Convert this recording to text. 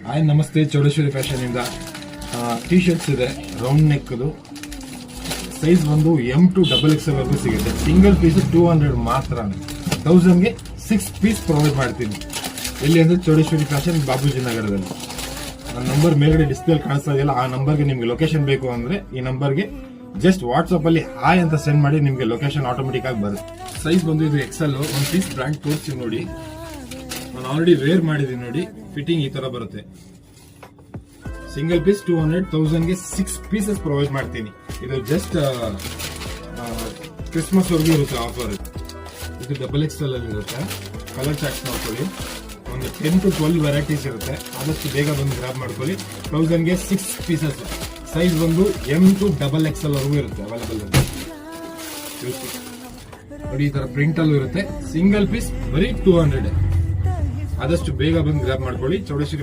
Hi ನಮಸ್ತೆ, Chowdeshwari fashion ಇಂದ T shirts ಇದೆ. ರೌಂಡ್ ನೆಕ್ ಸೈಜ್ ಬಂದು M2 XXL ವರೆಗೂ ಸಿಗುತ್ತೆ. ಸಿಂಗಲ್ ಪೀಸ್ 200 ಮಾತ್ರ. 1000ಗೆ 6 ಪೀಸ್ ಪ್ರೊವೈಡ್ ಮಾಡ್ತೀನಿ. ಎಲ್ಲಿ ಅಂದ್ರೆ ಚೌಡೇಶ್ವರಿ ಫ್ಯಾಷನ್, ಬಾಬೂಜಿ ನಗರದಲ್ಲಿ. ನನ್ನ ನಂಬರ್ ಮೇಲ್ಗಡೆ ಡಿಸ್ಪ್ಲೇ ಕಾಣಿಸ್ತಾ ಇದೆಯಲ್ಲ, ಆ ನಂಬರ್ಗೆ ನಿಮ್ಗೆ ಲೊಕೇಶನ್ ಬೇಕು ಅಂದ್ರೆ ಈ ನಂಬರ್ಗೆ ಜಸ್ಟ್ ವಾಟ್ಸ್ಆಪ್ ಅಲ್ಲಿ ಹಾಯ್ ಅಂತ ಸೆಂಡ್ ಮಾಡಿ, ನಿಮ್ಗೆ ಲೊಕೇಶನ್ ಆಟೋಮೆಟಿಕ್ ಆಗಿ ಬರುತ್ತೆ. ಸೈಜ್ ಬಂದು ಇದು XL. ಒಂದು ಪೀಸ್ ಬ್ರ್ಯಾಂಡ್ ತೋರಿಸ್ತೀವಿ ನೋಡಿ. ನಾನು ಆಲ್ರೆಡಿ ವೇರ್ ಮಾಡಿದೀನಿ ನೋಡಿ. ಫಿಟ್ಟಿಂಗ್ ಈ ತರ ಬರುತ್ತೆ. ಸಿಂಗಲ್ ಪೀಸ್ 200, 1000ಗೆ 6 ಪೀಸಸ್ ಪ್ರೊವೈಡ್ ಮಾಡ್ತೀನಿ. ಇದು ಜಸ್ಟ್ ಕ್ರಿಸ್ಮಸ್ ವರೆಗೂ ಇರುತ್ತೆ ಆಫರ್. ಇದು XXL ಅಲ್ಲಿ ಇರುತ್ತೆ. ಕಲರ್ ಚಾರ್ಟ್ಸ್ ನೋಡ್ಕೊಳ್ಳಿ. ಒಂದು 10 to 12 ವೆರೈಟೀಸ್ ಇರುತ್ತೆ. ಆದಷ್ಟು ಬೇಗ ಬಂದು ಗ್ರಾಬ್ ಮಾಡ್ಕೊಳ್ಳಿ. 1000ಗೆ 6 ಪೀಸಸ್. ಸೈಜ್ ಬಂದು M2 XXL ವರೆಗೂ ಇರುತ್ತೆ ಅವೈಲೇಬಲ್. ನೋಡಿ, ಈ ತರ ಪ್ರಿಂಟ್ ಅಲ್ಲೂ ಇರುತ್ತೆ. ಸಿಂಗಲ್ ಪೀಸ್ ಬರೀ 200. ಆದಷ್ಟು ಬೇಗ ಬಂದು ಗ್ರಾಬ್ ಮಾಡ್ಕೊಳ್ಳಿ. ಚೌಡೇಶ್ವರಿ